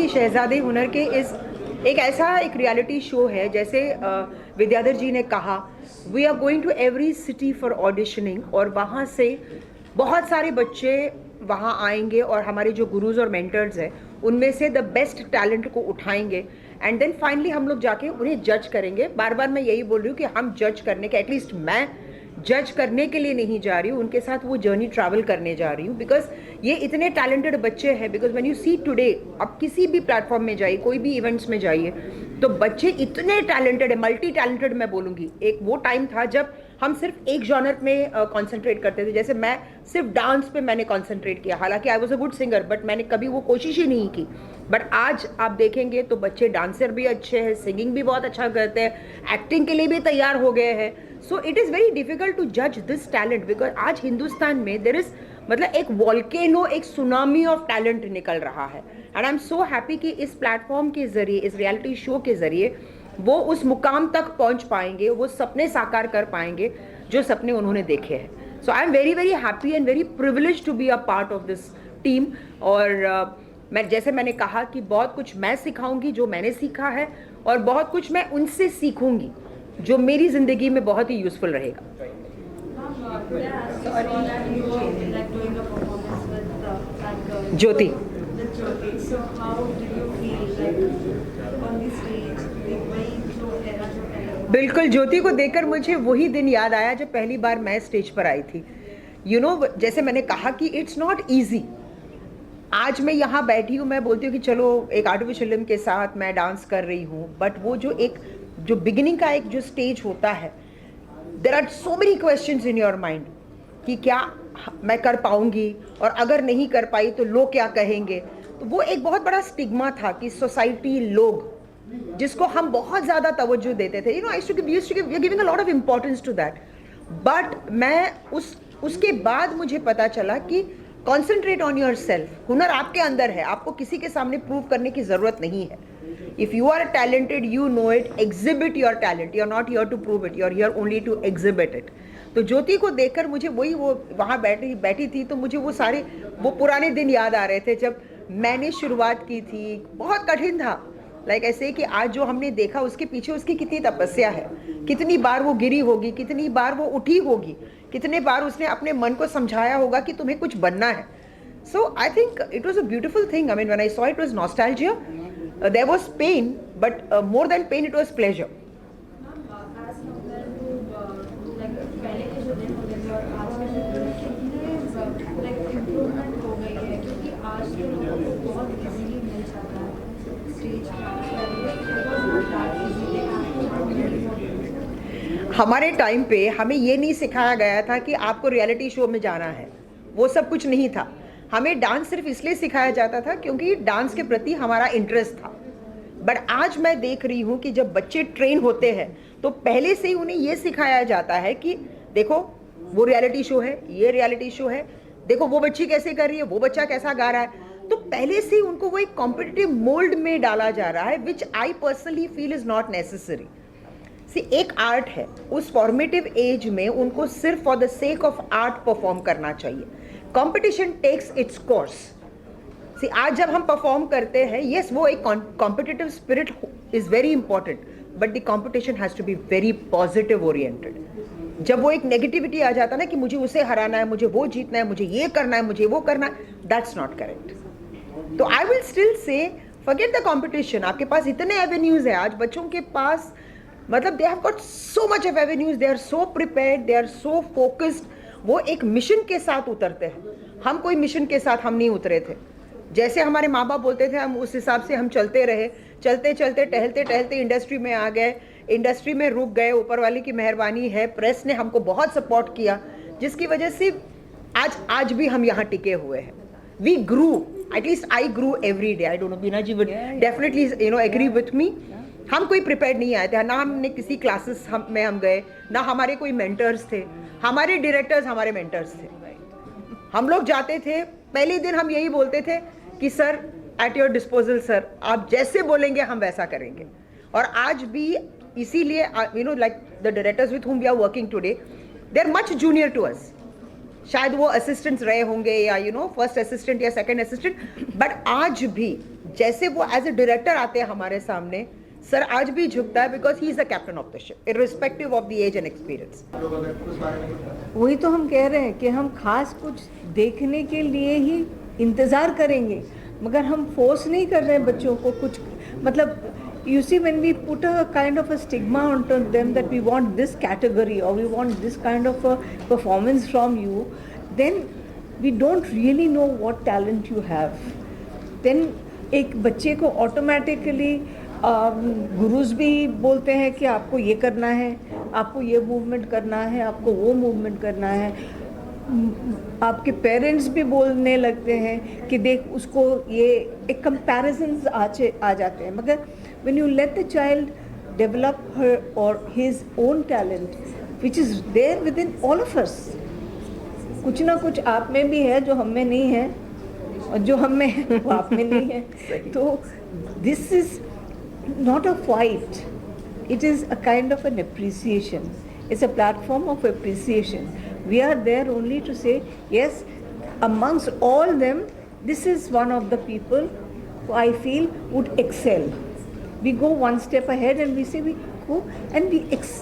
कि शहजादे हुनर के इस एक ऐसा एक रियलिटी शो है, जैसे विद्याधर जी ने कहा, we are going to every city for auditioning, और वहाँ से बहुत सारे बच्चे वहाँ आएंगे और हमारे जो गुरुज और मेंटर्स हैं उनमें से द बेस्ट टैलेंट को उठाएंगे एंड देन फाइनली हम लोग जाके उन्हें जज करेंगे। बार बार मैं यही बोल रही हूँ कि हम जज करने के, एटलीस्ट मैं जज करने के लिए नहीं जा रही हूँ, उनके साथ वो जर्नी ट्रैवल करने जा रही हूँ, बिकॉज ये इतने टैलेंटेड बच्चे हैं। Because when you see today, आप किसी भी प्लेटफॉर्म में जाइए, कोई भी इवेंट्स में जाइए, तो बच्चे इतने टैलेंटेड है, मल्टी टैलेंटेड मैं बोलूँगी। एक वो टाइम था जब हम सिर्फ एक जॉनर में कॉन्सेंट्रेट करते थे, जैसे मैं सिर्फ डांस पे मैंने कॉन्सेंट्रेट किया, हालांकि I was a good singer, but मैंने कभी वो कोशिश ही नहीं की। बट आज आप देखेंगे तो बच्चे डांसर भी अच्छे हैं, सिंगिंग भी बहुत अच्छा करते हैं, एक्टिंग के लिए भी तैयार हो गए हैं। So it is very difficult to जज दिस टैलेंट, बिकॉज आज हिंदुस्तान में देर इज, मतलब एक वॉल्केनो, एक सुनामी ऑफ टैलेंट निकल रहा है। And I am so happy कि इस प्लेटफॉर्म के जरिए, इस रियलिटी शो के जरिए वो उस मुकाम तक पहुंच पाएंगे, वो सपने साकार कर पाएंगे जो सपने उन्होंने देखे हैं। So I am very very happy and very privilege to be a part of this team. और मैं, जैसे मैंने कहा कि बहुत कुछ मैं सिखाऊंगी जो मैंने सीखा है, और बहुत कुछ मैं उनसे सीखूंगी जो मेरी ज़िंदगी में बहुत ही यूज़फुल रहेगा। ज्योति, बिल्कुल, ज्योति को देखकर मुझे वही दिन याद आया जब पहली बार मैं स्टेज पर आई थी। यू नो, जैसे मैंने कहा कि इट्स नॉट ईजी। आज मैं यहाँ बैठी हूँ, मैं बोलती हूँ कि चलो एक आर्टिफिशियल लिम्ब के साथ मैं डांस कर रही हूँ, बट वो जो बिगिनिंग का एक जो स्टेज होता है, there are so many questions in your mind कि क्या मैं कर पाऊंगी, और अगर नहीं कर पाई तो लोग क्या कहेंगे। तो वो एक बहुत बड़ा स्टिग्मा था कि सोसाइटी, लोग, जिसको हम बहुत ज़्यादा तवज्जो देते थे, you know, I used to give, we are giving a lot of importance to that. But मैं उसके बाद मुझे पता चला कि कॉन्सेंट्रेट ऑन योर सेल्फ। हुनर आपके अंदर है, आपको किसी के सामने प्रूव करने की ज़रूरत नहीं है। If you are talented, you know it, exhibit your talent. You are not here to prove it, you are here only to exhibit it. तो ज्योति को देखकर मुझे वही, वो वहाँ बैठी थी, तो मुझे वो पुराने दिन याद आ रहे थे जब मैंने शुरुआत की थी। बहुत कठिन था, लाइक ऐसे कि आज जो हमने देखा उसके पीछे उसकी कितनी तपस्या है, कितनी बार वो गिरी होगी, कितनी बार वो उठी होगी, कितने बार उसने अपने मन को समझाया होगा कि तुम्हें कुछ बनना है। So I think it was a beautiful thing. I mean, when I saw it was nostalgia, there was pain, but more than pain it was pleasure. हमारे टाइम पे हमें ये नहीं सिखाया गया था कि आपको रियलिटी शो में जाना है, वो सब कुछ नहीं था। हमें डांस सिर्फ इसलिए सिखाया जाता था क्योंकि डांस के प्रति हमारा इंटरेस्ट था। बट आज मैं देख रही हूँ कि जब बच्चे ट्रेन होते हैं तो पहले से ही उन्हें ये सिखाया जाता है कि देखो वो रियलिटी शो है, ये रियलिटी शो है, देखो वो बच्ची कैसे कर रही है, वो बच्चा कैसा गा रहा है। तो पहले से ही उनको वो एक कॉम्पिटिटिव मोल्ड में डाला जा रहा है, which I personally feel is not necessary. See, एक आर्ट है, उस फॉर्मेटिव एज में उनको सिर्फ for the sake of art perform करना चाहिए। Competition takes its course. See, आज जब हम परफॉर्म करते हैं, यस, वो एक competitive spirit is very important, but the competition has to be very positive oriented. जब वो एक नेगेटिविटी आ जाता है ना कि मुझे उसे हराना है, मुझे वो जीतना है, मुझे ये करना है, मुझे वो करना है, दैट्स नॉट करेक्ट। तो I will still say forget the competition. आपके पास इतने एवेन्यूज है आज बच्चों के पास, मतलब they have got so much of avenues, they are so prepared, they are so focused. वो एक मिशन के साथ उतरते हैं। हम कोई मिशन के साथ हम नहीं उतरे थे। जैसे हमारे माँ बाप बोलते थे, हम उस हिसाब से हम चलते रहे, चलते चलते टहलते टहलते इंडस्ट्री में आ गए, इंडस्ट्री में रुक गए। ऊपर वाले की मेहरबानी है, प्रेस ने हमको बहुत सपोर्ट किया, जिसकी वजह से आज भी हम यहाँ टिके हुए हैं। We grew, at least I grew every day. I don't know, Bina ji would definitely you know agree with me. हम कोई प्रिपेयर नहीं आए थे, ना हमने किसी क्लासेस में हम गए, ना हमारे कोई मेंटर्स थे। हमारे डायरेक्टर्स हमारे मेंटर्स थे। हम लोग जाते थे, पहले दिन हम यही बोलते थे कि sir, at your disposal sir, आप जैसे बोलेंगे हम वैसा करेंगे। और आज भी इसीलिए, you know, like the directors with whom we are working today, they are much junior to us. शायद वो असिस्टेंट्स रहे होंगे, या यू नो फर्स्ट असिस्टेंट या सेकंड असिस्टेंट, बट आज भी जैसे वो एज ए डायरेक्टर आते हैं हमारे सामने, सर आज भी झुकता है because he is the captain of the ship irrespective of the age and experience. वही तो हम कह रहे हैं कि हम खास कुछ देखने के लिए ही इंतज़ार करेंगे, मगर हम फोर्स नहीं कर रहे हैं बच्चों को कुछ, मतलब you see when we put a kind of a stigma onto them that we want this category or we want this kind of a performance from you, then we don't really know what talent you have. Then एक बच्चे को automatically gurus भी बोलते हैं कि आपको ये करना है, आपको ये मूवमेंट करना है, आपको वो मूवमेंट करना है। आपके पेरेंट्स भी बोलने लगते हैं कि देख उसको, ये एक कंपैरिजन्स आ जाते हैं। मगर when you let the child develop her or his own talent which is there within all of us, कुछ ना कुछ आप में भी है जो हम में नहीं है, और जो हम में है वो आप में नहीं है। तो this is not a fight, it is a kind of an appreciation, it's a platform of appreciation. We are there only to say yes, amongst all them this is one of the people who I feel would excel. We go one step ahead and we say we go and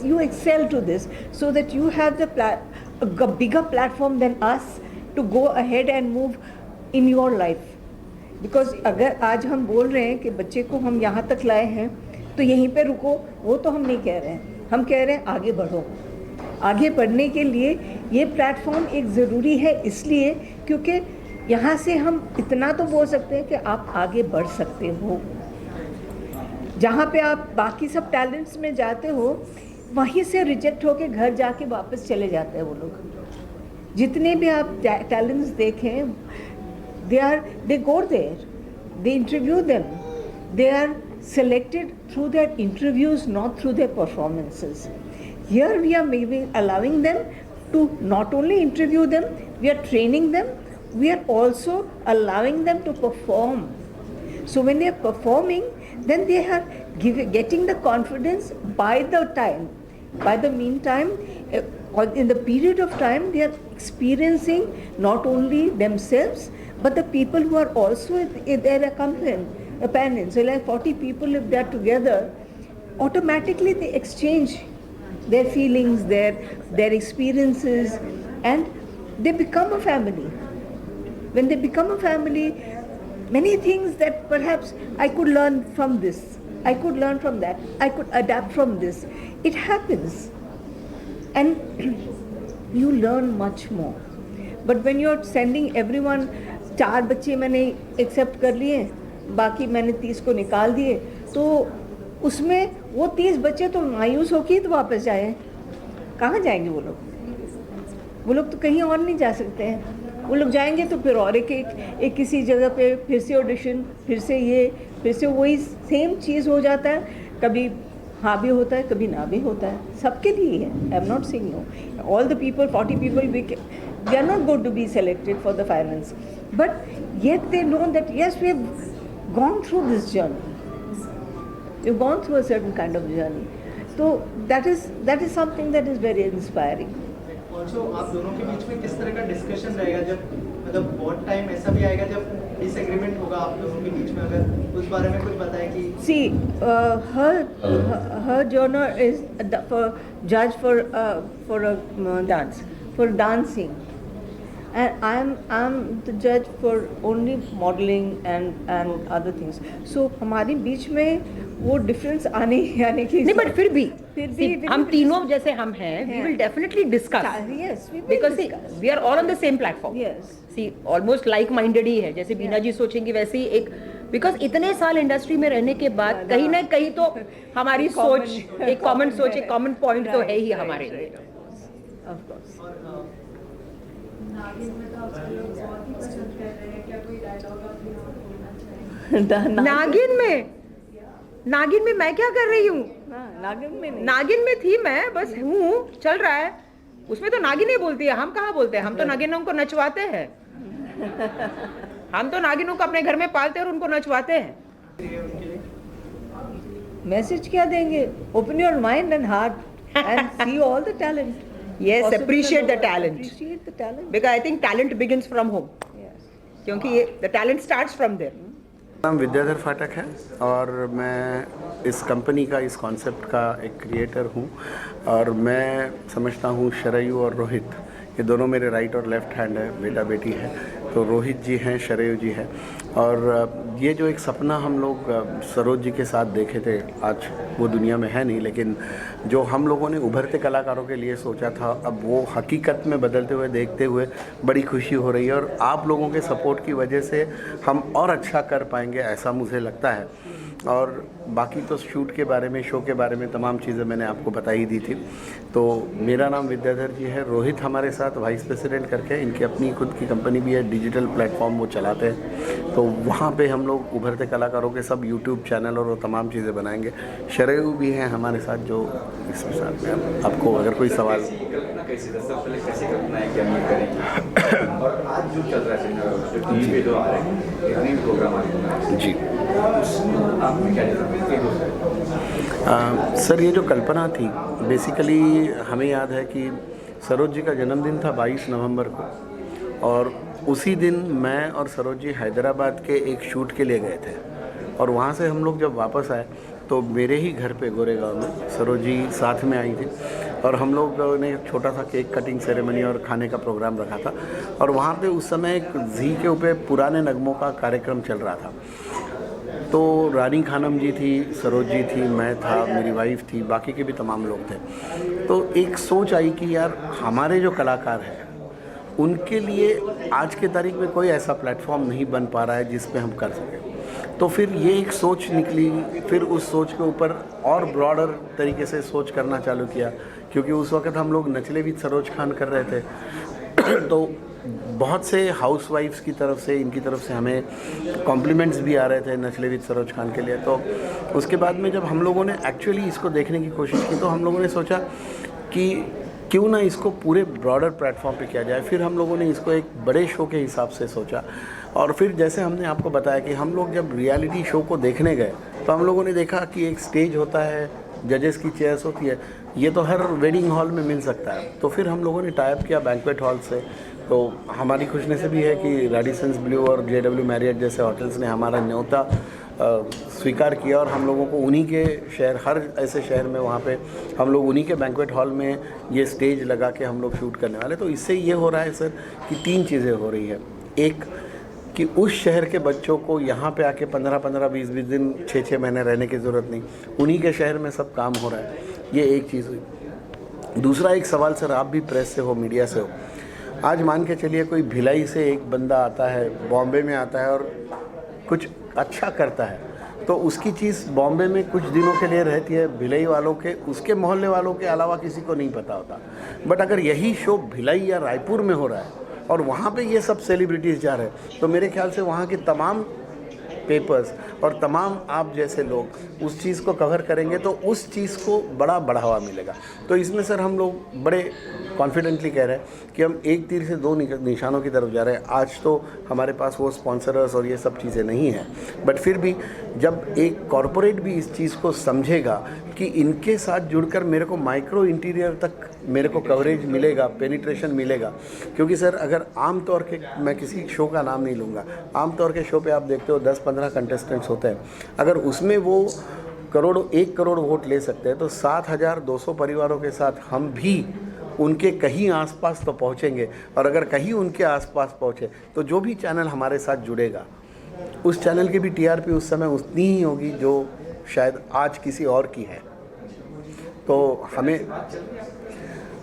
you excel to this, so that you have a bigger platform than us to go ahead and move in your life. Because अगर आज हम बोल रहे हैं कि बच्चे को हम यहाँ तक लाए हैं तो यहीं पे रुको, वो तो हम नहीं कह रहे हैं, हम कह रहे हैं आगे बढ़ो। आगे बढ़ने के लिए ये प्लेटफॉर्म एक ज़रूरी है, इसलिए क्योंकि यहाँ से हम इतना तो बोल सकते हैं कि आप आगे बढ़ सकते हो। जहाँ पे आप बाकी सब टैलेंट्स में जाते हो, वहीं से रिजेक्ट होके घर जाके वापस चले जाते हैं वो लोग। जितने भी आप टैलेंट्स देखें, they go there, they interview them, they are selected through their interviews, not through their performances. Here we are maybe allowing them to not only interview them, we are training them, we are also allowing them to perform. So when they are performing, then they are getting the confidence by the time. By the meantime, or in the period of time, they are experiencing not only themselves, but the people who are also their companions. So like 40 people, if they are together, automatically they exchange their feelings, their experiences, and they become a family. When they become a family, many things that perhaps I could learn from this, I could learn from that, I could adapt from this. It happens. And you learn much more. But when you're sending everyone, 4 बच्चे मैंने accept कर लिए, बाकी मैंने 30 को निकाल दिए, तो उसमें वो 30 बच्चे तो मायूस होके ही तो वापस जाए। कहाँ जाएंगे वो लोग? वो लोग तो कहीं और नहीं जा सकते हैं। वो लोग जाएंगे तो फिर और एक किसी जगह पे फिर से ऑडिशन, फिर से ये, फिर से वही सेम चीज़ हो जाता है। कभी हाँ भी होता है, कभी ना भी होता है, सबके लिए है। I am not saying no, all the people, 40 people, we are not going to be selected for the finals, but yet they know that yes, we have gone through this journey, we've gone through a certain kind of journey. So that is something that is very inspiring. Also, आप दोनों के बीच में किस तरह का discussion रहेगा, जब मतलब बहुत टाइम ऐसा भी आएगा जब डिसएग्रीमेंट होगा आप दोनों के बीच में, अगर उस बारे में कुछ बताएं कि see her genre is for judge for a dance, for dancing, and I'm the judge for only modeling and other things. So हमारे बीच में वो डिफरेंस आने की नहीं, बट फिर भी हम तीनों जैसे हम हैं, we will definitely discuss. Yes, we will because discuss. we are all on the same platform. Yes. See, almost like minded ही है, जैसे बीना जी सोचेंगी वैसे ही एक, because इतने साल इंडस्ट्री में रहने के बाद कहीं ना कहीं तो हमारी सोच, एक कॉमन सोच, एक कॉमन पॉइंट तो है ही हमारे लिए। Of course. नागिन में मैं क्या कर रही हूँ? नागिन में नहीं, नागिन में थी मैं, बस हूँ, चल रहा है। उसमें तो नागिन ही बोलती है, हम कहाँ बोलते हैं? हम तो नागिनों को नचवाते हैं। हम तो नागिनों को अपने घर में पालते हैं और उनको नचवाते हैं। मैसेज क्या देंगे? Open your mind and heart and see all the talent. Yes, Possible appreciate the and talent. Appreciate the talent. Because I think talent begins from home. Yes. क्योंकि ये the talent starts from there. नाम विद्याधर फाटक है और मैं इस company का, इस कॉन्सेप्ट का एक क्रिएटर हूँ। और मैं समझता हूँ शरयू और रोहित, ये दोनों मेरे राइट और लेफ़्ट हैंड है, बेटा बेटी है। तो रोहित जी हैं, शरयू जी हैं। और ये जो एक सपना हम लोग सरोज जी के साथ देखे थे, आज वो दुनिया में है नहीं, लेकिन जो हम लोगों ने उभरते कलाकारों के लिए सोचा था, अब वो हकीकत में बदलते हुए देखते हुए बड़ी खुशी हो रही है। और आप लोगों के सपोर्ट की वजह से हम और अच्छा कर पाएंगे, ऐसा मुझे लगता है। और बाकी तो शूट के बारे में, शो के बारे में तमाम चीज़ें मैंने आपको बता ही दी थी। तो मेरा नाम विद्याधर जी है। रोहित हमारे साथ वाइस प्रेसिडेंट करके, इनकी अपनी खुद की कंपनी भी है, डिजिटल प्लेटफॉर्म वो चलाते हैं। तो वहाँ पे हम लोग उभरते कलाकारों के सब यूट्यूब चैनल और वो तमाम चीज़ें बनाएंगे। शरयू भी हैं हमारे साथ, जो इसके साथ में आपको अगर कोई सवाल कैसी कल्पना है, क्या ये करेंगे? और आज जो चल रहा है टीवी पे जो आ रहे हैं इतने प्रोग्राम आ रहे हैं जी, आपने क्या सर ये जो कल्पना थी, बेसिकली हमें याद है कि सरोज जी का जन्मदिन था 22 नवंबर को, और उसी दिन मैं और सरोज जी हैदराबाद के एक शूट के लिए गए थे। और वहाँ से हम लोग जब वापस आए तो मेरे ही घर पे गोरेगांव में सरोज जी साथ में आई थी, और हम लोग ने एक छोटा सा केक कटिंग सेरेमनी और खाने का प्रोग्राम रखा था। और वहाँ पे उस समय एक जी के ऊपर पुराने नगमों का कार्यक्रम चल रहा था। तो रानी खानम जी थी, सरोज जी थी, मैं था, मेरी वाइफ थी, बाकी के भी तमाम लोग थे। तो एक सोच आई कि यार हमारे जो कलाकार हैं उनके लिए आज के तारीख में कोई ऐसा प्लेटफॉर्म नहीं बन पा रहा है जिस पे हम कर सकें। तो फिर ये एक सोच निकली। फिर उस सोच के ऊपर और ब्रॉडर तरीके से सोच करना चालू किया, क्योंकि उस वक्त हम लोग नचले विद सरोज खान कर रहे थे। तो बहुत से हाउसवाइफ्स की तरफ से, इनकी तरफ से हमें कॉम्प्लीमेंट्स भी आ रहे थे नचले विद सरोज खान के लिए। तो उसके बाद में जब हम लोगों ने एक्चुअली इसको देखने की कोशिश की, तो हम लोगों ने सोचा कि क्यों ना इसको पूरे ब्रॉडर प्लेटफॉर्म पे किया जाए। फिर हम लोगों ने इसको एक बड़े शो के हिसाब से सोचा। और फिर जैसे हमने आपको बताया कि हम लोग जब रियलिटी शो को देखने गए तो हम लोगों ने देखा कि एक स्टेज होता है, जजेस की चेयर्स होती है, ये तो हर वेडिंग हॉल में मिल सकता है। तो फिर हम लोगों ने टाइप किया बैंक्वेट हॉल से। तो हमारी खुशनसीबी है कि रेडिसन्स ब्लू और JW मैरियट जैसे होटल्स ने हमारा न्योता स्वीकार किया, और हम लोगों को उन्हीं के शहर, हर ऐसे शहर में वहाँ पे हम लोग उन्हीं के बैंक्वेट हॉल में ये स्टेज लगा के हम लोग शूट करने वाले। तो इससे ये हो रहा है सर कि 3 चीज़ें हो रही है। एक कि उस शहर के बच्चों को यहाँ पे आके 15-15, 20-20 दिन, 6-6 महीने रहने की ज़रूरत नहीं, उन्हीं के शहर में सब काम हो रहा है। ये एक चीज़ हुई। दूसरा एक सवाल सर, आप भी प्रेस से हो, मीडिया से हो, आज मान के चलिए कोई भिलाई से एक बंदा आता है, बॉम्बे में आता है और कुछ अच्छा करता है, तो उसकी चीज़ बॉम्बे में कुछ दिनों के लिए रहती है, भिलाई वालों के, उसके मोहल्ले वालों के अलावा किसी को नहीं पता होता। बट अगर यही शो भिलाई या रायपुर में हो रहा है और वहाँ पे ये सब सेलिब्रिटीज़ जा रहे हैं, तो मेरे ख्याल से वहाँ के तमाम पेपर्स और तमाम आप जैसे लोग उस चीज़ को कवर करेंगे तो उस चीज़ को बड़ा बढ़ावा मिलेगा। तो इसमें सर हम लोग बड़े कॉन्फिडेंटली कह रहे हैं कि हम एक तीर से 2 निशानों की तरफ जा रहे हैं। आज तो हमारे पास वो स्पॉन्सरर्स और ये सब चीज़ें नहीं हैं, बट फिर भी जब एक कॉरपोरेट भी इस चीज़ को समझेगा कि इनके साथ जुड़कर मेरे को माइक्रो इंटीरियर तक मेरे को कवरेज मिलेगा, पेनिट्रेशन मिलेगा। क्योंकि सर अगर आम तौर के, मैं किसी शो का नाम नहीं लूँगा, आम तौर के शो पे आप देखते हो 10-15 कंटेस्टेंट्स होते हैं, अगर उसमें वो 1 करोड़ वोट ले सकते हैं तो 7,200 परिवारों के साथ हम भी उनके कहीं आसपास तो पहुंचेंगे। और अगर कहीं उनके आसपास पहुंचे तो जो भी चैनल हमारे साथ जुड़ेगा उस चैनल की भी TRP उस समय उतनी ही होगी जो शायद आज किसी और की है। तो हमें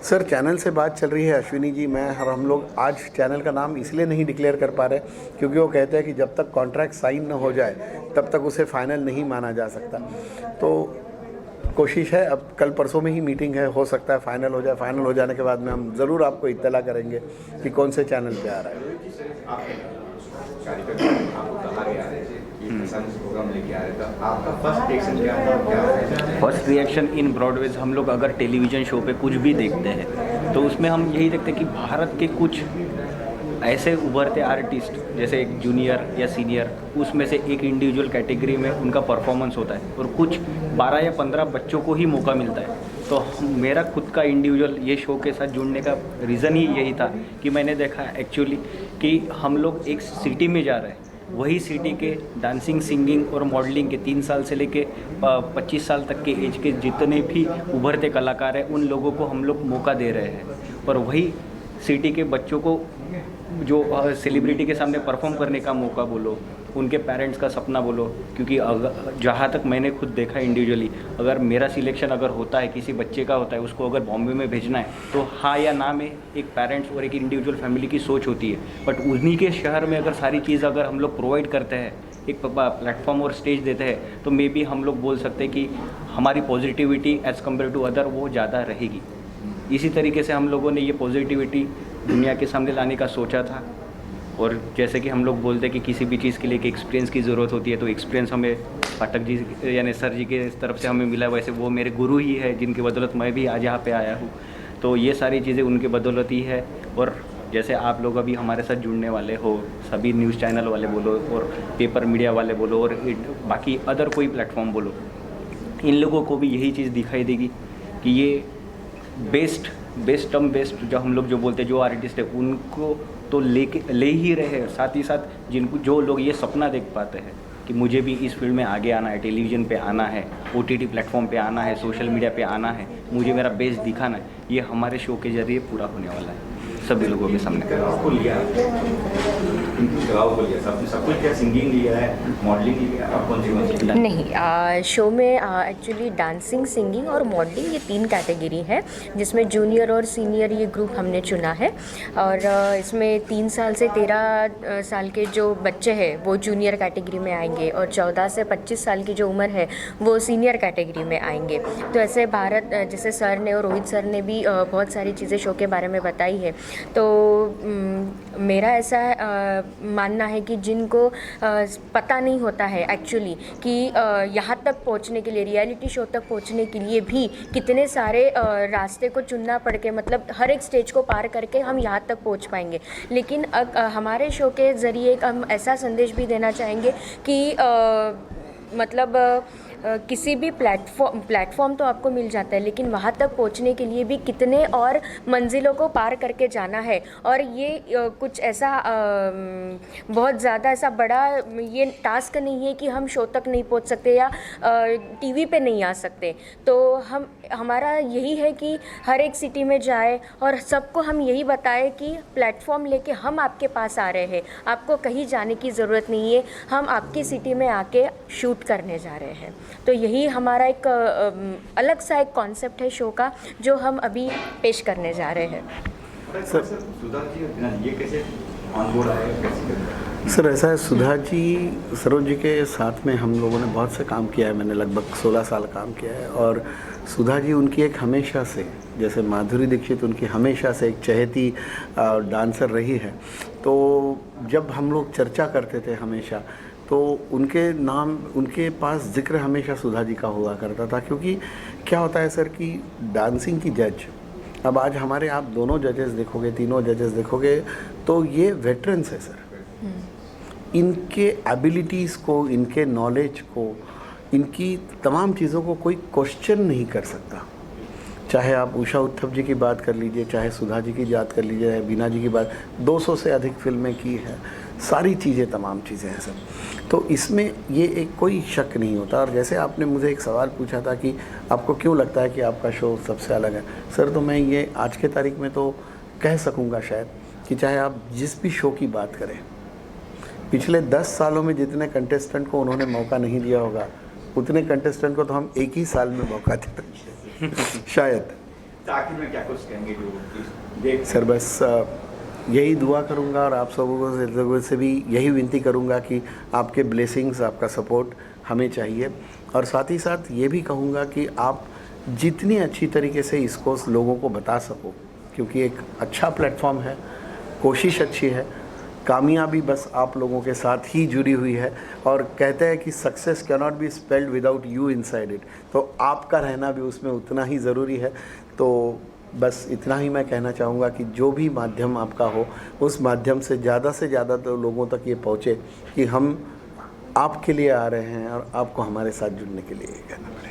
सर चैनल से बात चल रही है, अश्विनी जी, मैं और हम लोग आज चैनल का नाम इसलिए नहीं डिक्लेयर कर पा रहे क्योंकि वो कहते हैं कि जब तक कॉन्ट्रैक्ट साइन न हो जाए तब तक उसे फाइनल नहीं माना जा सकता। तो कोशिश है, अब कल परसों में ही मीटिंग है, हो सकता है फाइनल हो जाए। फाइनल हो जाने के बाद में हम ज़रूर आपको इत्तला करेंगे कि कौन से चैनल पे आ रहा है। फर्स्ट रिएक्शन इन ब्रॉडवेज, हम लोग अगर टेलीविज़न शो पे कुछ भी देखते हैं तो उसमें हम यही देखते हैं कि भारत के कुछ ऐसे उभरते आर्टिस्ट, जैसे एक जूनियर या सीनियर, उसमें से एक इंडिविजुअल कैटेगरी में उनका परफॉर्मेंस होता है और कुछ 12 या 15 बच्चों को ही मौका मिलता है। तो मेरा खुद का इंडिविजुअल ये शो के साथ जुड़ने का रीज़न ही यही था कि मैंने देखा एक्चुअली कि हम लोग एक सिटी में जा रहे हैं वही सिटी के डांसिंग, सिंगिंग और मॉडलिंग के 3 साल से लेके 25 साल तक के एज के जितने भी उभरते कलाकार हैं, उन लोगों को हम लोग मौका दे रहे हैं। और वही सिटी के बच्चों को जो सेलिब्रिटी के सामने परफॉर्म करने का मौका बोलो, उनके पेरेंट्स का सपना बोलो, क्योंकि अगर जहाँ तक मैंने खुद देखा इंडिविजुअली, अगर मेरा सिलेक्शन अगर होता है, किसी बच्चे का होता है, उसको अगर बॉम्बे में भेजना है तो हाँ या ना में एक पेरेंट्स और एक इंडिविजुअल फैमिली की सोच होती है। बट उन्हीं के शहर में अगर सारी चीज़ अगर हम लोग प्रोवाइड करते हैं, एक प्लेटफॉर्म और स्टेज देते हैं, तो मे बी हम लोग बोल सकते हैं कि हमारी positivity as compare to other वो ज़्यादा रहेगी। इसी तरीके से हम लोगों ने ये पॉजिटिविटी दुनिया के सामने लाने का सोचा था। और जैसे कि हम लोग बोलते हैं कि किसी भी चीज़ के लिए एक एक्सपीरियंस की ज़रूरत होती है, तो एक्सपीरियंस हमें पाठक जी यानी सर जी के तरफ से हमें मिला। वैसे वो मेरे गुरु ही है, जिनकी बदौलत मैं भी आज यहाँ पे आया हूँ। तो ये सारी चीज़ें उनके बदौलत ही है। और जैसे आप लोग अभी हमारे साथ जुड़ने वाले हो, सभी न्यूज़ चैनल वाले बोलो और पेपर मीडिया वाले बोलो और बाकी अदर कोई प्लेटफॉर्म बोलो, इन लोगों को भी यही चीज़ दिखाई देगी कि ये बेस्ट जो हम लोग जो बोलते हैं, जो आर्टिस्ट है उनको तो ले ही रहे हैं। साथ ही साथ जिनको जो लोग ये सपना देख पाते हैं कि मुझे भी इस फील्ड में आगे आना है, टेलीविज़न पे आना है, OTT प्लेटफॉर्म पे आना है, सोशल मीडिया पे आना है, मुझे मेरा बेस्ट दिखाना है, ये हमारे शो के जरिए पूरा होने वाला है सभी लोगों के सामने। आपको लिया सब कुछ क्या सिंगिंग लिया है, मॉडलिंग लिया है, आप कौन सी नहीं, शो में एक्चुअली डांसिंग, सिंगिंग और मॉडलिंग ये 3 कैटेगरी है, जिसमें जूनियर और सीनियर ये ग्रुप हमने चुना है। और इसमें 3 साल से 13 साल के जो बच्चे हैं वो जूनियर कैटेगरी में आएंगे और 14 से 25 साल की जो उम्र है वो सीनियर कैटेगरी में आएंगे। तो ऐसे भारत जैसे सर ने और रोहित सर ने भी बहुत सारी चीज़ें शो के बारे में बताई है। तो मेरा ऐसा मानना है कि जिनको पता नहीं होता है एक्चुअली कि यहाँ तक पहुँचने के लिए, रियलिटी शो तक पहुँचने के लिए भी कितने सारे रास्ते को चुनना पड़ के, मतलब हर एक स्टेज को पार करके हम यहाँ तक पहुँच पाएंगे। लेकिन हमारे शो के ज़रिए हम ऐसा संदेश भी देना चाहेंगे कि मतलब किसी भी प्लेटफॉर्म तो आपको मिल जाता है, लेकिन वहाँ तक पहुँचने के लिए भी कितने और मंजिलों को पार करके जाना है। और ये कुछ ऐसा बहुत ज़्यादा ऐसा बड़ा ये टास्क नहीं है कि हम शो तक नहीं पहुँच सकते या टीवी पे नहीं आ सकते। तो हमारा यही है कि हर एक सिटी में जाए और सबको हम यही बताएं कि प्लेटफॉर्म लेके हम आपके पास आ रहे हैं, आपको कहीं जाने की ज़रूरत नहीं है, हम आपकी सिटी में आके शूट करने जा रहे हैं। तो यही हमारा एक अलग सा एक कॉन्सेप्ट है शो का, जो हम अभी पेश करने जा रहे हैं। सर सुधा जी ये कैसे ऑन बोर्ड आए, कैसे? सर ऐसा है, सुधा जी सरोज जी के साथ में हम लोगों ने बहुत से काम किया है। मैंने लगभग 16 साल काम किया है। और सुधा जी उनकी एक हमेशा से, जैसे माधुरी दीक्षित उनकी हमेशा से एक चहेती डांसर रही है। तो जब हम लोग चर्चा करते थे हमेशा, तो उनके नाम, उनके पास जिक्र हमेशा सुधा जी का हुआ करता था। क्योंकि क्या होता है सर कि डांसिंग की जज, अब आज हमारे आप दोनों जजेस देखोगे, तीनों जजेस देखोगे, तो ये वेटरन्स है सर। इनके एबिलिटीज़ को, इनके नॉलेज को, इनकी तमाम चीज़ों को कोई क्वेश्चन नहीं कर सकता। चाहे आप उषा उत्थप जी की बात कर लीजिए, चाहे सुधा जी की बात कर लीजिए, चाहे बीना जी की बात, 200 से अधिक फिल्में की है, सारी चीज़ें, तमाम चीज़ें हैं सर। तो इसमें ये एक कोई शक नहीं होता। और जैसे आपने मुझे एक सवाल पूछा था कि आपको क्यों लगता है कि आपका शो सबसे अलग है, सर तो मैं ये आज के तारीख में तो कह सकूँगा शायद कि चाहे आप जिस भी शो की बात करें, पिछले 10 सालों में जितने कंटेस्टेंट को उन्होंने मौका नहीं दिया होगा, उतने कंटेस्टेंट को तो हम एक ही साल में मौका देते शायद। आखिर में क्या कुछ कहेंगे जो देख? सर बस यही दुआ करूंगा और आप सबों से भी यही विनती करूंगा कि आपके ब्लेसिंग्स, आपका सपोर्ट हमें चाहिए। और साथ ही साथ ये भी कहूँगा कि आप जितनी अच्छी तरीके से इसको लोगों को बता सको, क्योंकि एक अच्छा प्लेटफॉर्म है, कोशिश अच्छी है, कामयाबी बस आप लोगों के साथ ही जुड़ी हुई है। और कहते हैं कि success can not be spelled without you inside it, तो आपका रहना भी उसमें उतना ही ज़रूरी है। तो बस इतना ही मैं कहना चाहूँगा कि जो भी माध्यम आपका हो, उस माध्यम से ज़्यादा तो लोगों तक ये पहुँचे कि हम आपके लिए आ रहे हैं और आपको हमारे साथ जुड़ने के लिए कहना पड़ेगा।